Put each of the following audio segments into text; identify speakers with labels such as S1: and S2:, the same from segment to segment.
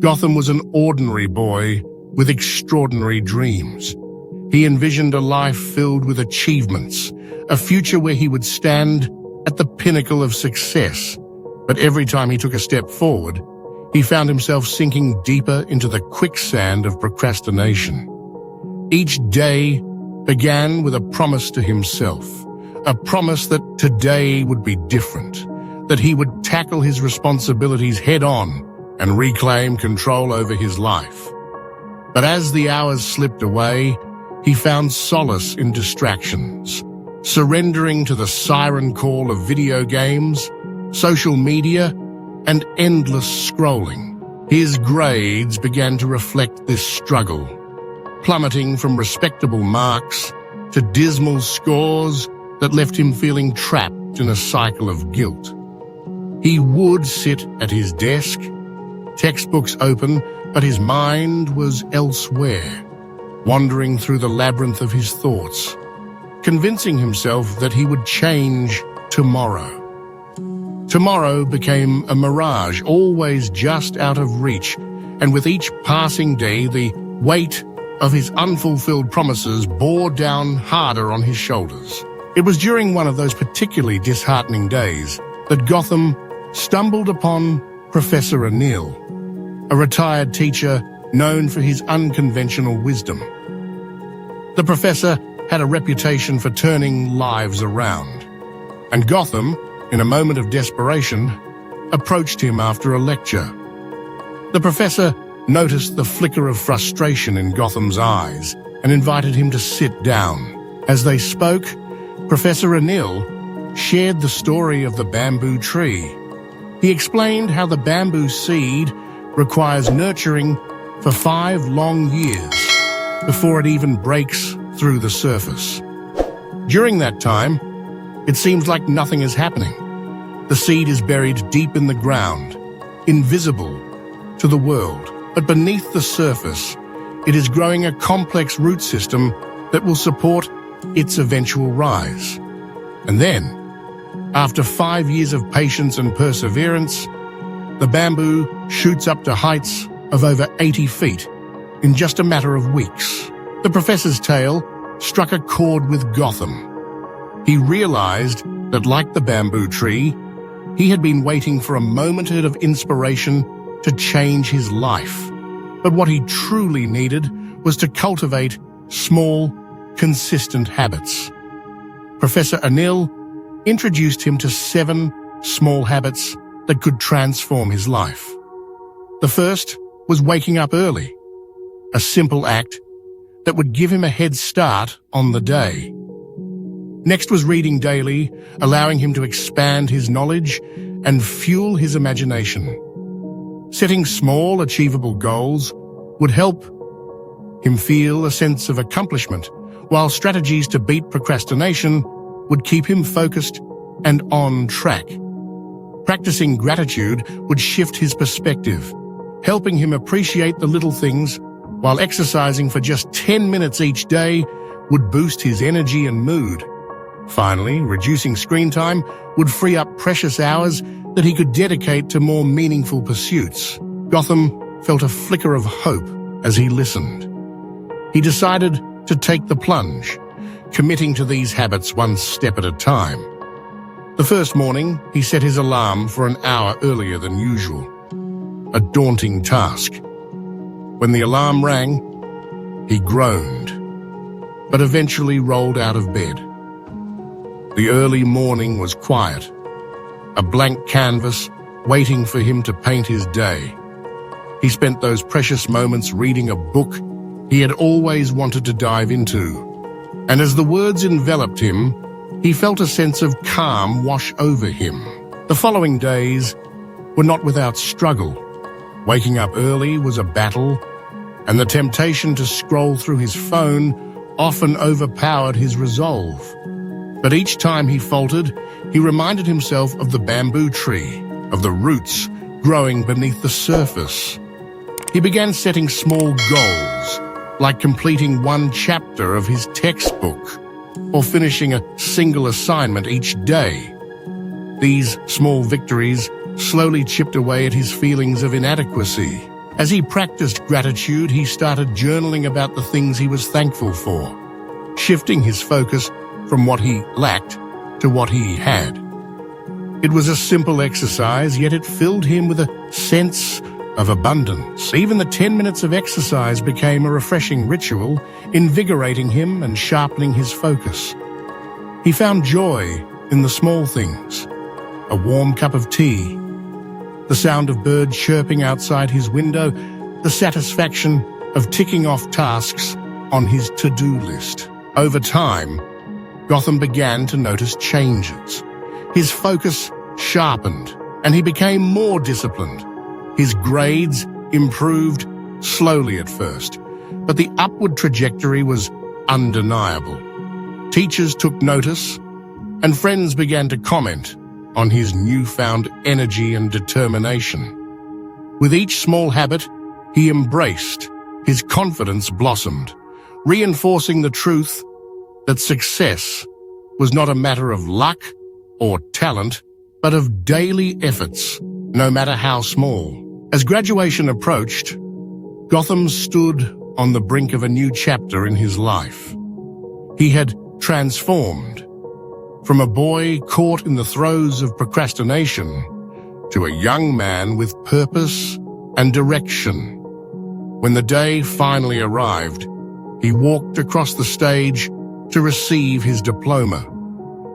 S1: Gotham was an ordinary boy with extraordinary dreams. He envisioned a life filled with achievements, a future where he would stand at the pinnacle of success. But every time he took a step forward, he found himself sinking deeper into the quicksand of procrastination. Each day began with a promise to himself, a promise that today would be different, that he would tackle his responsibilities head-on and reclaim control over his life. But as the hours slipped away, he found solace in distractions, surrendering to the siren call of video games, social media, and endless scrolling. His grades began to reflect this struggle, plummeting from respectable marks to dismal scores that left him feeling trapped in a cycle of guilt. He would sit at his desk, textbooks open, but his mind was elsewhere, wandering through the labyrinth of his thoughts, convincing himself that he would change tomorrow. Tomorrow became a mirage, always just out of reach, and with each passing day, the weight of his unfulfilled promises bore down harder on his shoulders. It was during one of those particularly disheartening days that Gotham stumbled upon Professor O'Neill, a retired teacher known for his unconventional wisdom. The professor had a reputation for turning lives around, and Gotham, in a moment of desperation, approached him after a lecture. The professor noticed the flicker of frustration in Gotham's eyes and invited him to sit down. As they spoke, Professor O'Neill shared the story of the bamboo tree. He explained how the bamboo seed requires nurturing for 5 long years before it even breaks through the surface. During that time, it seems like nothing is happening. The seed is buried deep in the ground, invisible to the world. But beneath the surface, it is growing a complex root system that will support its eventual rise. And then, after 5 years of patience and perseverance, the bamboo shoots up to heights of over 80 feet in just a matter of weeks. The professor's tale struck a chord with Gotham. He realized that, like the bamboo tree, he had been waiting for a moment of inspiration to change his life. But what he truly needed was to cultivate small, consistent habits. Professor O'Neill introduced him to 7 small habits that could transform his life. The first was waking up early, a simple act that would give him a head start on the day. Next was reading daily, allowing him to expand his knowledge and fuel his imagination. Setting small, achievable goals would help him feel a sense of accomplishment, while strategies to beat procrastination would keep him focused and on track. Practicing gratitude would shift his perspective, helping him appreciate the little things, while exercising for just 10 minutes each day would boost his energy and mood. Finally, reducing screen time would free up precious hours that he could dedicate to more meaningful pursuits. Gotham felt a flicker of hope as he listened. He decided to take the plunge, committing to these habits one step at a time. The first morning, he set his alarm for an hour earlier than usual, a daunting task. When the alarm rang, he groaned, but eventually rolled out of bed. The early morning was quiet, a blank canvas waiting for him to paint his day. He spent those precious moments reading a book he had always wanted to dive into. And as the words enveloped him, he felt a sense of calm wash over him. The following days were not without struggle. Waking up early was a battle, and the temptation to scroll through his phone often overpowered his resolve. But each time he faltered, he reminded himself of the bamboo tree, of the roots growing beneath the surface. He began setting small goals, like completing 1 chapter of his textbook or finishing a single assignment each day. These small victories slowly chipped away at his feelings of inadequacy, As he practiced gratitude, he started journaling about the things he was thankful for, shifting his focus from what he lacked to what he had. It was a simple exercise, yet it filled him with a sense of abundance. Even the 10 minutes of exercise became a refreshing ritual, invigorating him and sharpening his focus. He found joy in the small things: a warm cup of tea, the sound of birds chirping outside his window, the satisfaction of ticking off tasks on his to-do list. Over time, Gotham began to notice changes. His focus sharpened, and he became more disciplined. His grades improved slowly at first, but the upward trajectory was undeniable. Teachers took notice, and friends began to comment on his newfound energy and determination. With each small habit he embraced, his confidence blossomed, reinforcing the truth that success was not a matter of luck or talent, but of daily efforts, no matter how small. As graduation approached, Gotham stood on the brink of a new chapter in his life. He had transformed from a boy caught in the throes of procrastination to a young man with purpose and direction. When the day finally arrived, he walked across the stage to receive his diploma,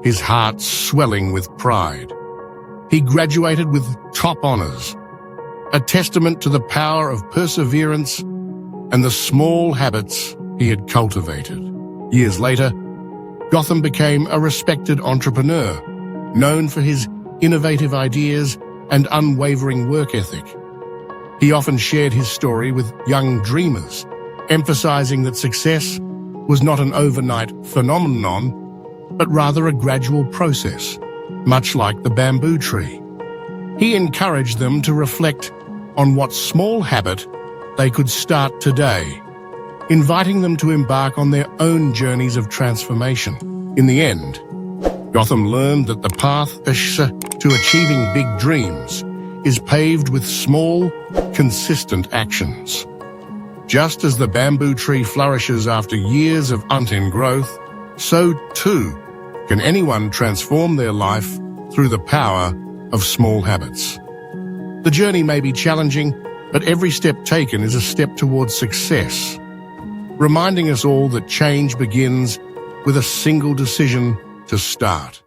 S1: his heart swelling with pride. He graduated with top honors, a testament to the power of perseverance and the small habits he had cultivated. Years later, Gotham became a respected entrepreneur, known for his innovative ideas and unwavering work ethic. He often shared his story with young dreamers, emphasizing that success was not an overnight phenomenon, but rather a gradual process, much like the bamboo tree. He encouraged them to reflect on what small habit they could start today, inviting them to embark on their own journeys of transformation. In the end, Gotham learned that the path to achieving big dreams is paved with small, consistent actions. Just as the bamboo tree flourishes after years of uneven growth, so too can anyone transform their life through the power of small habits. The journey may be challenging, but every step taken is a step towards success, reminding us all that change begins with a single decision to start.